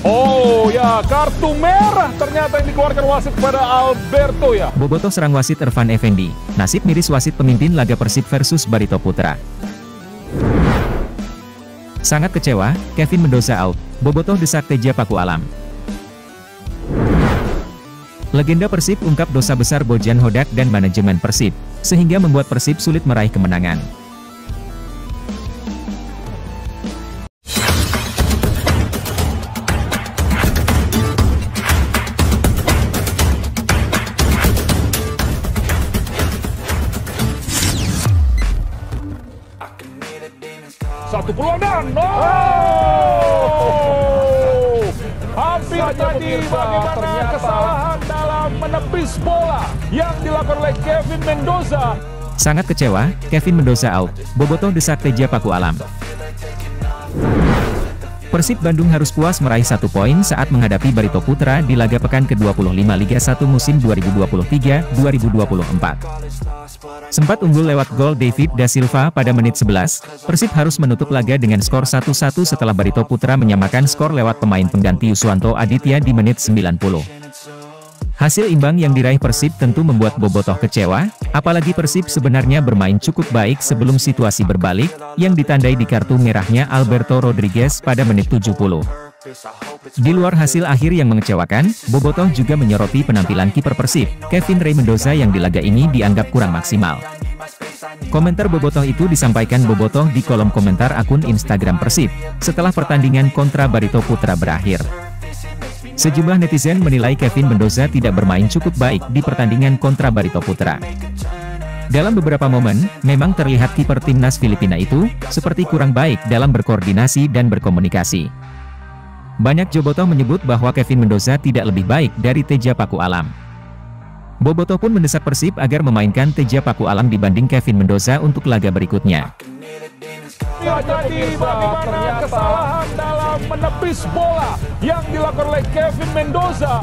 Oh ya, kartu merah ternyata yang dikeluarkan wasit pada Alberto ya. Bobotoh serang wasit Irfan Effendi. Nasib miris wasit pemimpin laga Persib versus Barito Putra. Sangat kecewa, Kevin Mendoza out. Bobotoh desak Teja Paku Alam. Legenda Persib ungkap dosa besar Bojan Hodak dan manajemen Persib, sehingga membuat Persib sulit meraih kemenangan. Satu peluang dan hampir jadi bagaimana kesalahan dalam menepis bola yang dilakukan oleh Kevin Mendoza. Sangat kecewa, Kevin Mendoza out. Bobotoh desak Teja Paku Alam. Persib Bandung harus puas meraih 1 poin saat menghadapi Barito Putra di laga pekan ke-25 Liga 1 musim 2023-2024. Sempat unggul lewat gol David Da Silva pada menit 11, Persib harus menutup laga dengan skor 1-1 setelah Barito Putra menyamakan skor lewat pemain pengganti Yuswanto Aditya di menit 90. Hasil imbang yang diraih Persib tentu membuat Bobotoh kecewa, apalagi Persib sebenarnya bermain cukup baik sebelum situasi berbalik, yang ditandai di kartu merahnya Alberto Rodriguez pada menit 70. Di luar hasil akhir yang mengecewakan, Bobotoh juga menyoroti penampilan kiper Persib, Kevin Ray Mendoza yang di laga ini dianggap kurang maksimal. Komentar Bobotoh itu disampaikan Bobotoh di kolom komentar akun Instagram Persib, setelah pertandingan kontra Barito Putra berakhir. Sejumlah netizen menilai Kevin Mendoza tidak bermain cukup baik di pertandingan kontra Barito Putra. Dalam beberapa momen, memang terlihat kiper timnas Filipina itu, seperti kurang baik dalam berkoordinasi dan berkomunikasi. Banyak Bobotoh menyebut bahwa Kevin Mendoza tidak lebih baik dari Teja Paku Alam. Bobotoh pun mendesak Persib agar memainkan Teja Paku Alam dibanding Kevin Mendoza untuk laga berikutnya. Jadi bagaimana kesalahan dalam menepis bola yang dilakukan oleh Kevin Mendoza.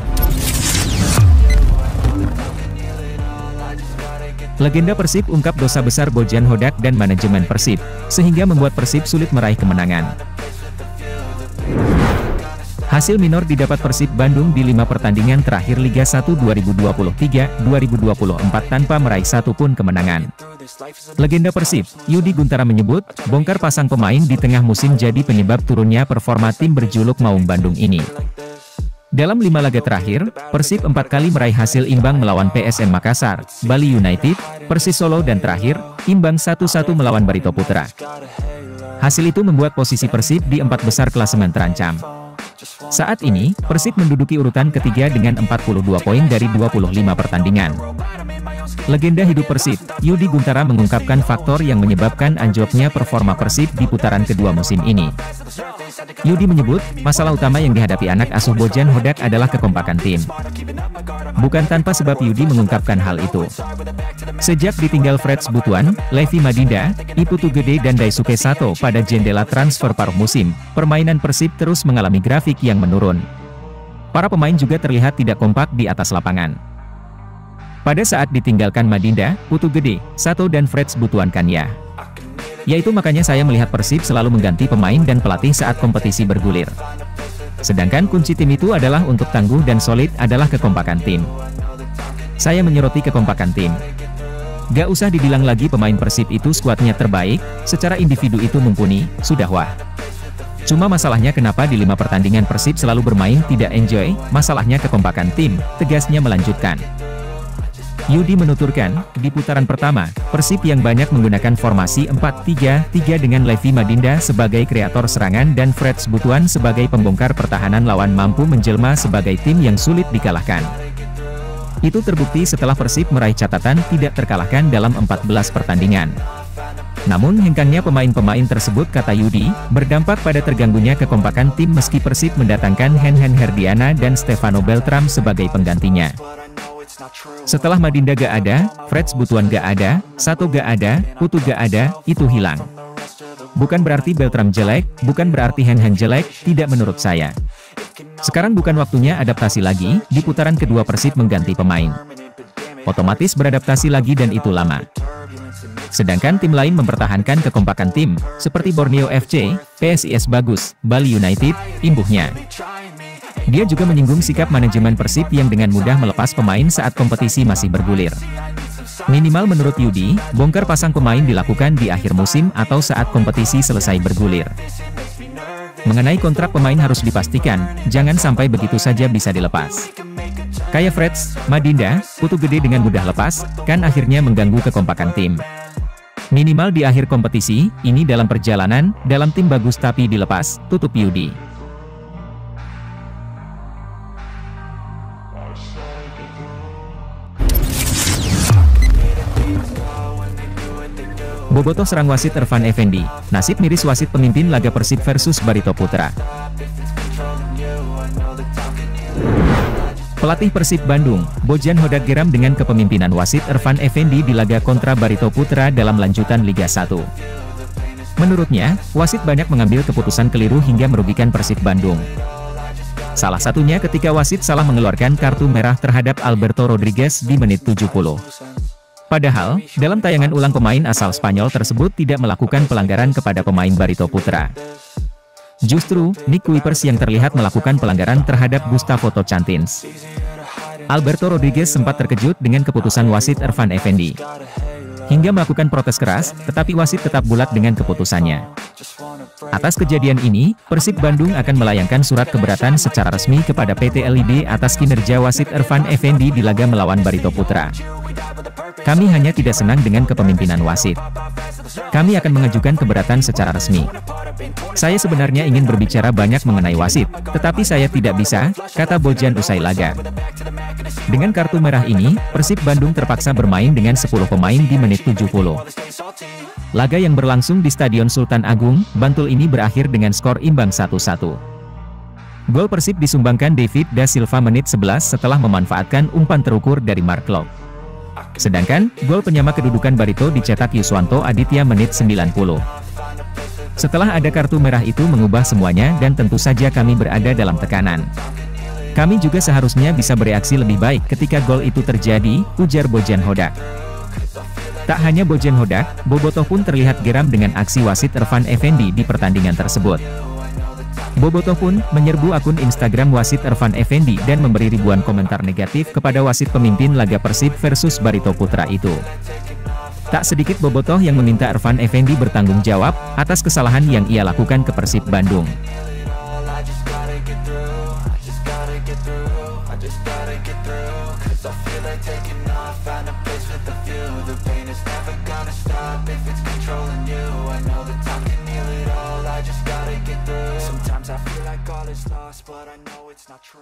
Legenda Persib ungkap dosa besar Bojan Hodak dan manajemen Persib, sehingga membuat Persib sulit meraih kemenangan. Hasil minor didapat Persib Bandung di 5 pertandingan terakhir Liga 1 2023-2024 tanpa meraih satu pun kemenangan. Legenda Persib, Yudi Guntara menyebut, bongkar pasang pemain di tengah musim jadi penyebab turunnya performa tim berjuluk Maung Bandung ini. Dalam 5 laga terakhir, Persib 4 kali meraih hasil imbang melawan PSM Makassar, Bali United, Persis Solo dan terakhir, imbang 1-1 melawan Barito Putra. Hasil itu membuat posisi Persib di 4 besar klasemen terancam. Saat ini, Persib menduduki urutan ketiga dengan 42 poin dari 25 pertandingan. Legenda hidup Persib, Yudi Guntara mengungkapkan faktor yang menyebabkan anjloknya performa Persib di putaran kedua musim ini. Yudi menyebut, masalah utama yang dihadapi anak asuh Bojan Hodak adalah kekompakan tim. Bukan tanpa sebab Yudi mengungkapkan hal itu. Sejak ditinggal Freds Butuan, Levi Madinda, Iputu Gede dan Daisuke Sato pada jendela transfer paruh musim, permainan Persib terus mengalami grafik yang menurun. Para pemain juga terlihat tidak kompak di atas lapangan. Pada saat ditinggalkan Madinda, Putu Gede, Sato dan Freds Butuan Kanya. Yaitu makanya saya melihat Persib selalu mengganti pemain dan pelatih saat kompetisi bergulir. Sedangkan kunci tim itu adalah untuk tangguh dan solid adalah kekompakan tim. Saya menyoroti kekompakan tim. Gak usah dibilang lagi pemain Persib itu skuadnya terbaik, secara individu itu mumpuni, sudah wah. Cuma masalahnya kenapa di 5 pertandingan Persib selalu bermain tidak enjoy, masalahnya kekompakan tim, tegasnya melanjutkan. Yudi menuturkan, di putaran pertama, Persib yang banyak menggunakan formasi 4-3-3 dengan Levi Madinda sebagai kreator serangan dan Freds Butuan sebagai pembongkar pertahanan lawan mampu menjelma sebagai tim yang sulit dikalahkan. Itu terbukti setelah Persib meraih catatan tidak terkalahkan dalam 14 pertandingan. Namun hengkangnya pemain-pemain tersebut kata Yudi, berdampak pada terganggunya kekompakan tim meski Persib mendatangkan Henhen Herdiana dan Stefano Beltram sebagai penggantinya. Setelah Madinda gak ada, Freds Butuan gak ada, Sato gak ada, Putu gak ada, itu hilang. Bukan berarti Beltram jelek, bukan berarti Henhen jelek, tidak menurut saya. Sekarang bukan waktunya adaptasi lagi, di putaran kedua Persib mengganti pemain. Otomatis beradaptasi lagi dan itu lama. Sedangkan tim lain mempertahankan kekompakan tim, seperti Borneo FC, PSIS bagus, Bali United, imbuhnya. Dia juga menyinggung sikap manajemen Persib yang dengan mudah melepas pemain saat kompetisi masih bergulir. Minimal menurut Yudi, bongkar pasang pemain dilakukan di akhir musim atau saat kompetisi selesai bergulir. Mengenai kontrak pemain harus dipastikan, jangan sampai begitu saja bisa dilepas. Kayak Freds, Madinda, Putu Gede dengan mudah lepas, kan akhirnya mengganggu kekompakan tim. Minimal di akhir kompetisi, ini dalam perjalanan, dalam tim bagus tapi dilepas, tutup Yudi. Bobotoh serang wasit Irfan Effendi, nasib miris wasit pemimpin laga Persib versus Barito Putra. Pelatih Persib Bandung, Bojan Hodak geram dengan kepemimpinan wasit Irfan Effendi di laga kontra Barito Putra dalam lanjutan Liga 1. Menurutnya, wasit banyak mengambil keputusan keliru hingga merugikan Persib Bandung. Salah satunya ketika wasit salah mengeluarkan kartu merah terhadap Alberto Rodriguez di menit 70. Padahal, dalam tayangan ulang pemain asal Spanyol tersebut tidak melakukan pelanggaran kepada pemain Barito Putra. Justru, Nick Kuipers yang terlihat melakukan pelanggaran terhadap Gustavo Tocantins. Alberto Rodriguez sempat terkejut dengan keputusan wasit Irfan Effendi. Hingga melakukan protes keras, tetapi wasit tetap bulat dengan keputusannya. Atas kejadian ini, Persib Bandung akan melayangkan surat keberatan secara resmi kepada PT LIB atas kinerja wasit Irfan Effendi di laga melawan Barito Putra. Kami hanya tidak senang dengan kepemimpinan wasit. Kami akan mengajukan keberatan secara resmi. Saya sebenarnya ingin berbicara banyak mengenai wasit, tetapi saya tidak bisa, kata Bojan usai laga. Dengan kartu merah ini, Persib Bandung terpaksa bermain dengan 10 pemain di menit 70. Laga yang berlangsung di Stadion Sultan Agung, Bantul ini berakhir dengan skor imbang 1-1. Gol Persib disumbangkan David Da Silva menit 11 setelah memanfaatkan umpan terukur dari Mark Klok. Sedangkan, gol penyama kedudukan Barito dicetak Yuswanto Aditya menit 90. Setelah ada kartu merah itu mengubah semuanya dan tentu saja kami berada dalam tekanan. Kami juga seharusnya bisa bereaksi lebih baik ketika gol itu terjadi, ujar Bojan Hodak. Tak hanya Bojan Hodak, Bobotoh pun terlihat geram dengan aksi wasit Irfan Effendi di pertandingan tersebut. Bobotoh pun menyerbu akun Instagram wasit Irfan Effendi dan memberi ribuan komentar negatif kepada wasit pemimpin laga Persib versus Barito Putra itu. Tak sedikit Bobotoh yang meminta Irfan Effendi bertanggung jawab atas kesalahan yang ia lakukan ke Persib Bandung. Sometimes I feel like all is lost, but I know it's not true.